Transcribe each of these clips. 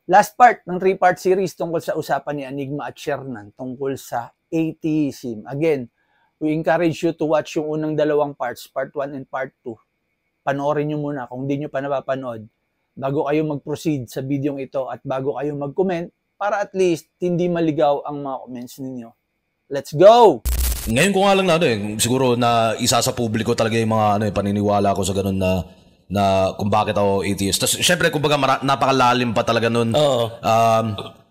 Last part ng 3-part series tungkol sa usapan ni Enigma at Shernan tungkol sa atheism. Again, we encourage you to watch yung unang dalawang parts, part 1 and part 2. Panoorin nyo muna kung hindi nyo pa napapanood bago kayo mag-proceed sa video ito at bago kayo mag-comment para at least hindi maligaw ang mga comments ninyo. Let's go! Ngayon ko nga lang na siguro na isa sa publiko talaga yung mga paniniwala ko sa ganun na kung bakit ako atheist. Tapos syempre kumbaga napakalalim pa talaga nun.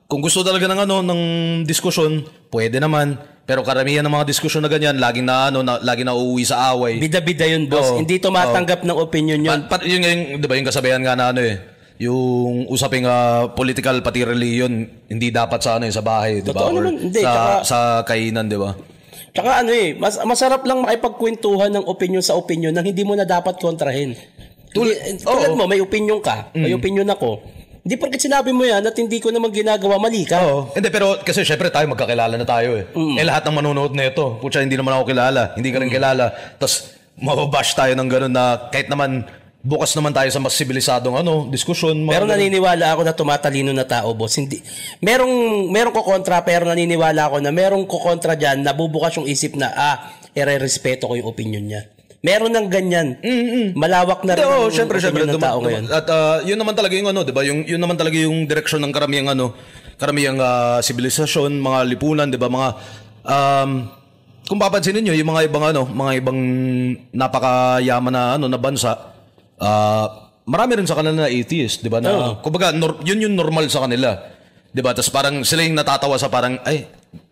Kung gusto talaga ng diskusyon, pwede naman. Pero karamihan ng mga diskusyon na ganyan, laging na uuwi sa away. Bida-bida yun, boss. Hindi tumatanggap ng opinion yun. Yun, 'di ba, yung kasabihan nga na yung usaping political pati religion hindi dapat sa sa bahay, 'di ba? Or hindi, sa kainan, 'di ba? Tsaka masarap lang makipagkwentuhan ng opinion sa opinion nang hindi mo na dapat kontrahin. Tulad mo, may opinion ka, may opinion ako. Hindi porket sinabi mo yan at hindi ko naman ginagawa, mali ka. Hindi, pero kasi syempre tayo magkakilala na tayo eh. Lahat ng manonood na ito, putya, hindi naman ako kilala, hindi ka rin kilala. Tapos mababash tayo ng gano'n na kahit naman bukas naman tayo sa mas sibilisadong diskusyon. Pero naniniwala ako na tumatalino na tao, boss. Hindi. Merong kukontra, pero naniniwala ako na merong kukontra dyan, nabubukas yung isip na, ire-respeto ko yung opinion niya. Meron ng ganyan. Malawak na rin yung syempre, opinion ng tao ngayon. At yun naman talaga yung di ba? Yun naman talaga yung direksyon ng karamihang sibilisasyon, mga lipunan, di ba? Mga kung papansinin niyo yung mga ibang napakayaman na bansa, marami rin sa kanila na atheist, di ba? Kumbaga, yun yung normal sa kanila. Di ba? Tapos parang sila yung natatawa sa parang,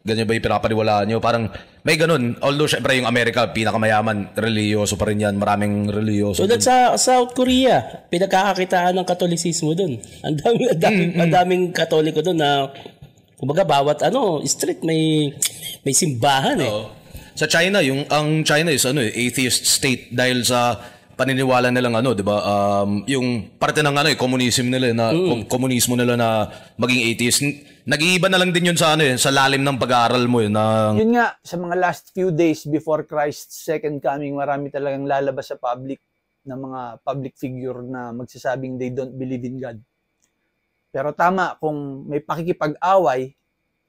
ganyan ba yung pinapaniwalaan nyo? Parang may ganun. Although, syempre, yung Amerika, pinakamayaman, religyoso pa rin yan. Maraming religyoso. So, sa South Korea, pinagkakakitaan ng Katolisismo dun. Ang daming Katoliko dun na, kumbaga, bawat street may simbahan eh. Sa China, ang China is atheist state dahil sa paniniwala nilang di ba? Yung parte ng communism nila na komunismo nila na maging atheist. Nag-iiba na lang din yun sa sa lalim ng pag-aaral mo yun nga, sa mga last few days before Christ's second coming, marami talagang lalabas sa public na mga public figure na magsasabing they don't believe in God. Pero tama, kung may pakikipag-away,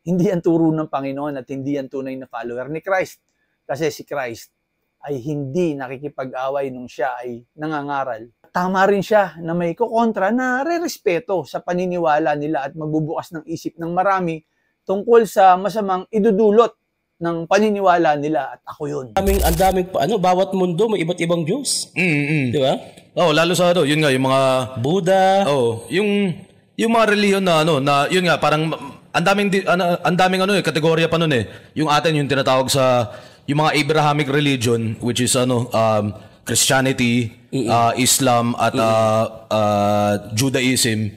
hindi ang turo ng Panginoon at hindi ang tunay na follower ni Christ. Kasi si Christ ay hindi nakikipag-away nung siya ay nangangaral. Tama rin siya na may kukontra na re-respeto sa paniniwala nila at magbubukas ng isip ng marami tungkol sa masamang idudulot ng paniniwala nila at ako yun. Ang daming bawat mundo may iba't ibang Diyos. Di ba? Lalo sa yun nga yung mga Buddha. Yung mga reliyon na yun nga parang ang daming kategorya pa nun eh. Yung atin yung tinatawag sa yung mga Abrahamic religion, which is Christianity, Islam at Judaism.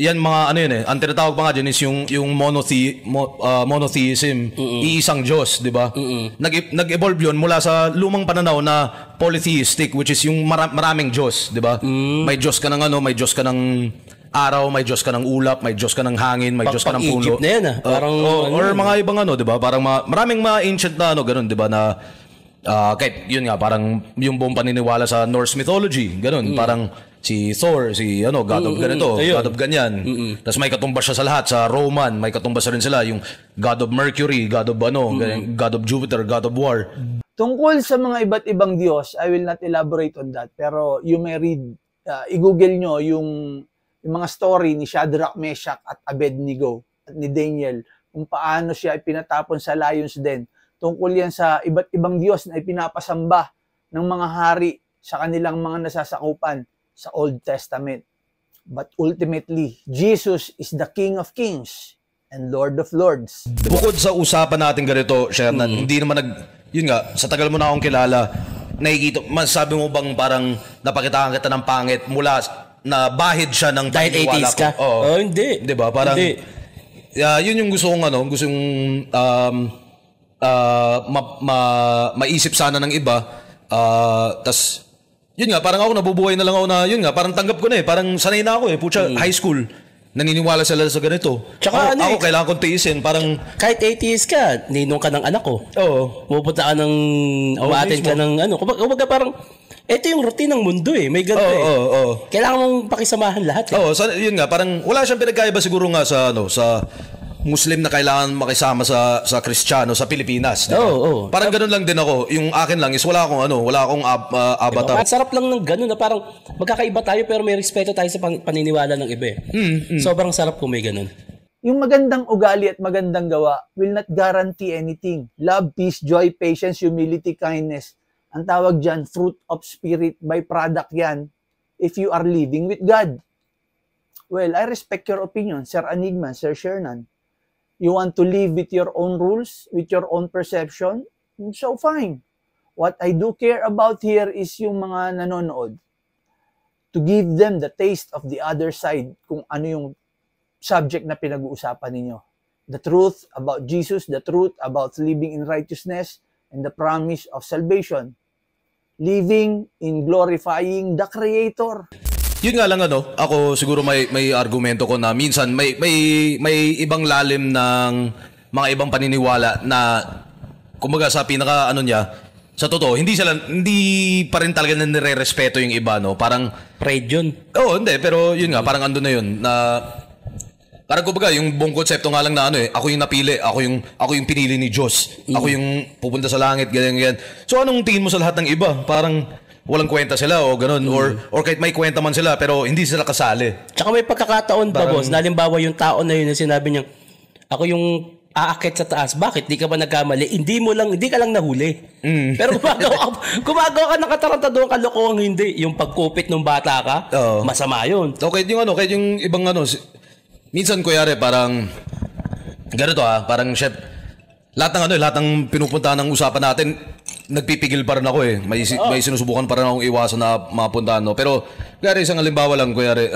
Yan mga yun eh. Ang tinatawag pa nga dyan is yung monotheism, iisang Diyos, di ba? Nag-evolve yun mula sa lumang pananaw na polytheistic, which is yung maraming Diyos, di ba? May Diyos ka ng may Diyos ka ng araw, may Diyos ka ng ulap, may Diyos ka ng hangin, may Diyos ka ng puno. Egypt na yan parang or mga ibang di ba? Parang maraming mga ancient na ganun, di ba? Na kahit yun nga, parang yung buong paniniwala sa Norse mythology, ganun. Parang si Thor, si God of ganito, God of ganyan. Tapos may katumbas siya sa lahat. Sa Roman, may katumbas rin sila. Yung God of Mercury, God of God of Jupiter, God of War. Tungkol sa mga iba't ibang Diyos, I will not elaborate on that. Pero you may read, i-google nyo yung mga story ni Shadrach, Meshach at Abednego at ni Daniel kung paano siya ipinatapon sa Lion's Den. Tungkol yan sa iba't ibang Diyos na ipinapasamba ng mga hari sa kanilang mga nasasakupan sa Old Testament. But ultimately, Jesus is the King of Kings and Lord of Lords. Bukod sa usapan natin ganito, Shernan, hindi naman yun nga, sa tagal mo na akong kilala, nakikita, masasabi mo bang parang napakitaan kita ng pangit mula na bahid siya ng dahil 80s ka? Hindi. Di ba? Parang, yun yung gusto kong maisip sana ng iba. Tas, yun nga, parang ako nabubuhay na lang ako na, yun nga, parang tanggap ko na parang sanay na ako Pucha, high school. Naniniwala sila sa ganito. Tsaka ako kailangan kong tiisin. Parang kahit 80s ka, ninong ka ng anak ko. Oo. Pupunta ka ng, umatin ka ng kumbaga parang, Ito yung routine ng mundo eh. May ganito Kailangan mong pakisamahan lahat eh. Yun nga, parang wala siyang pinagkaiba siguro nga sa sa Muslim na kailangan makisama sa Kristiyano sa Pilipinas, di ba? Parang ganun lang din ako. Yung akin lang is wala akong avatar. Ang sarap lang ng ganun na parang magkakaiba tayo pero may respeto tayo sa paniniwala ng iba eh. Sobrang sarap kung may ganun. Yung magandang ugali at magandang gawa will not guarantee anything. Love, peace, joy, patience, humility, kindness. Ang tawag dyan, fruit of spirit, byproduct yan if you are living with God. Well, I respect your opinion, Sir Enigma, Sir Shernan. You want to live with your own rules, with your own perception? So fine. What I do care about here is yung mga nanonood. To give them the taste of the other side kung ano yung subject na pinag-uusapan ninyo. The truth about Jesus, the truth about living in righteousness, and the promise of salvation. Living in glorifying the Creator. Yun nga lang ako siguro may argumento ko na minsan may ibang lalim ng mga ibang paniniwala na kumbaga sa pinaka niya, sa totoo, hindi pa rin talaga na nire-respeto yung iba, no? Parang pride yun. Hindi, pero yun nga, parang ando na yun na parang kumbaga yung buong konsepto nga lang na ako yung napili, ako yung pinili ni Diyos. Ako yung pupunta sa langit, ganyan. So anong tingin mo sa lahat ng iba? Parang walang kwenta sila o ganun or kahit may kwenta man sila pero hindi sila kasali. Tsaka may pagkakataon pa, boss, na halimbawa yung tao na yun na sinabi niya, ako yung aakit sa taas. Bakit? Di ka ba nagkamali? Hindi ka lang nahuli. Pero gumagawa ka ng katarantaduang kalokohang hindi. Yung pagkupit ng bata ka, masama yun. Okay, kahit yung ibang minsan kuyari parang ganito parang chef, lahat ng pinupuntahan ng usapan natin, nagpipigil pa rin ako eh. May sinusubukan pa rin akong iwasan na mapuntahan, no. Pero kuyari isang halimbawa lang, kuyari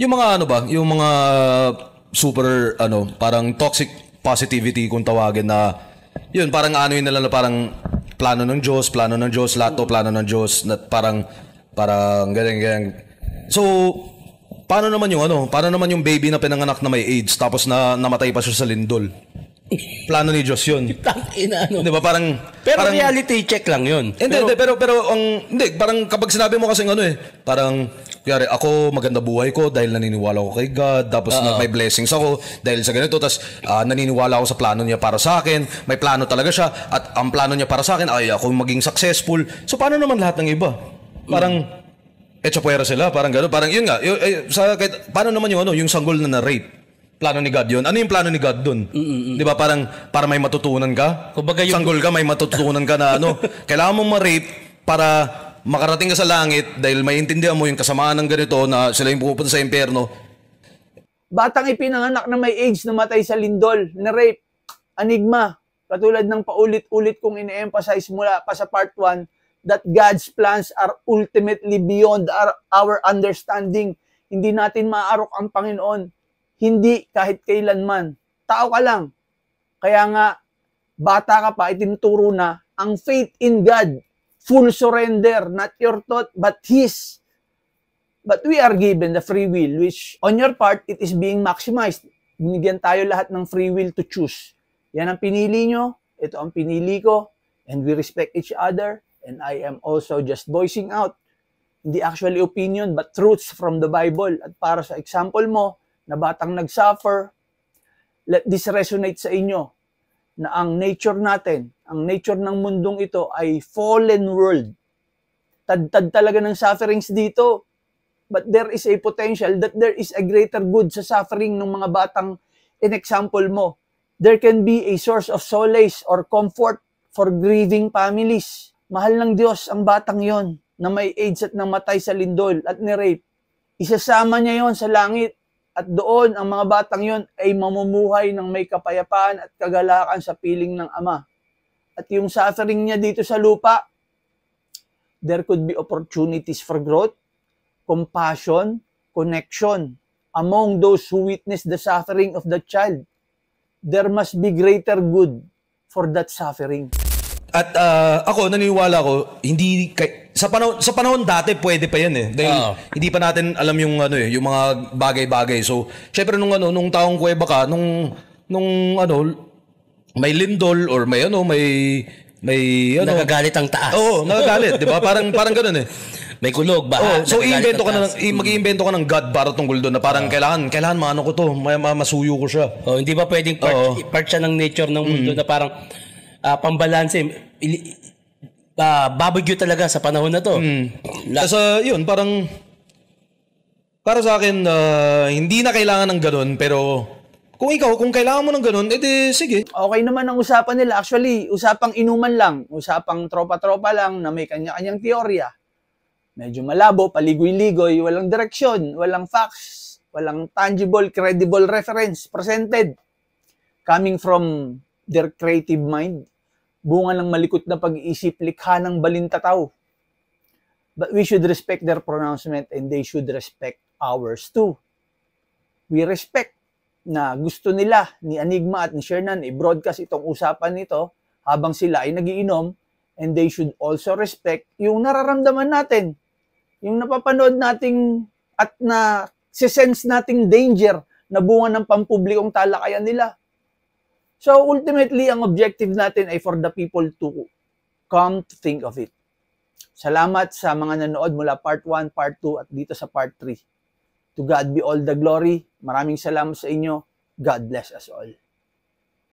yung mga yung mga super parang toxic positivity kung tawagin na yun, parang yun nila na parang plano ng Diyos, lahat to plano ng Diyos, na parang ganyan. So paano naman yung baby na pinanganak na may AIDS tapos na namatay pa siya sa lindol? Plano ni Diyos yun. Di ba parang reality check lang yun. Hindi, pero parang kapag sinabi mo kasing parang kaya ako maganda buhay ko dahil naniniwala ako kay God, tapos may blessings ako dahil sa ganito, tapos naniniwala ako sa plano niya para sa akin, may plano talaga siya at ang plano niya para sa akin ay ako maging successful. So paano naman lahat ng iba? Parang etsapuera sila, parang gano'n. Parang yun nga, paano naman yung sanggol na rape? Plano ni God yun? Ano yung plano ni God dun? Di ba parang para may matutunan ka? Sanggol ka, may matutunan ka na kailangan mong ma-rape para makarating ka sa langit dahil maintindihan mo yung kasamaan ng ganito na sila yung pupunta sa impyerno. Batang ipinanganak na may AIDS, namatay sa lindol, na rape, Enigma. Katulad ng paulit-ulit kong ine-emphasize mula pa sa part 1, that God's plans are ultimately beyond our understanding. Hindi natin maaarok ang Panginoon. Hindi kahit kailanman. Tao ka lang. Kaya nga, bata ka pa, itinuturo na ang faith in God. Full surrender, not your thought, but His. But we are given the free will, which on your part, it is being maximized. Binigyan tayo lahat ng free will to choose. Yan ang pinili nyo, ito ang pinili ko, and we respect each other. And I am also just voicing out, hindi actually opinion, but truths from the Bible. At para sa example mo, na batang nag-suffer, let this resonate sa inyo, na ang nature natin, ang nature ng mundong ito ay fallen world. Tad-tad talaga ng sufferings dito. But there is a potential that there is a greater good sa suffering ng mga batang in-example mo. There can be a source of solace or comfort for grieving families. Mahal ng Diyos ang batang yon na may AIDS at namatay sa lindol at ni-rape. Isasama niya yon sa langit at doon ang mga batang yon ay mamumuhay ng may kapayapaan at kagalakan sa piling ng Ama. At yung suffering niya dito sa lupa, there could be opportunities for growth, compassion, connection among those who witness the suffering of the child. There must be greater good for that suffering. At ako naniniwala ko sa panahon dati pwede pa yan eh. Dahil hindi pa natin alam yung yung mga bagay-bagay. So, syempre nung taong kuweba ka, nung may lindol or may may ano. Nagagalit ang taas. Oo, nagagalit, 'di ba? Parang ganoon eh. May kulog, baha. So nagagalit iimbento ka ang na taas. mag-iimbento ka ng God para tungkol doon na parang kailangan maano ko to, masuyo ko siya. Oh, hindi ba pwedeng part siya ng nature ng mundo na parang pambalanse babagyo talaga sa panahon na to. Kasi yun, parang para sa akin hindi na kailangan ng ganun, pero kung kailangan mo ng ganun, edi sige. Okay naman ang usapan nila. Actually, usapang inuman lang, usapang tropa-tropa lang na may kanya-kanyang teorya. Medyo malabo, paligoy-ligoy, walang direksyon, walang facts, walang tangible, credible reference presented coming from their creative mind. Bunga ng malikot na pag-iisip, likha ng balintataw. But we should respect their pronouncement and they should respect ours too. We respect na gusto nila ni Enigma at ni Shernan i-broadcast itong usapan nito habang sila ay nagiinom, and they should also respect yung nararamdaman natin. Yung napapanood nating at na sense nating danger na bunga ng pampublikong talakayan nila. So ultimately, ang objective natin ay for the people to come to think of it. Salamat sa mga nanood mula part 1, part 2 at dito sa part 3. To God be all the glory. Maraming salamat sa inyo. God bless us all.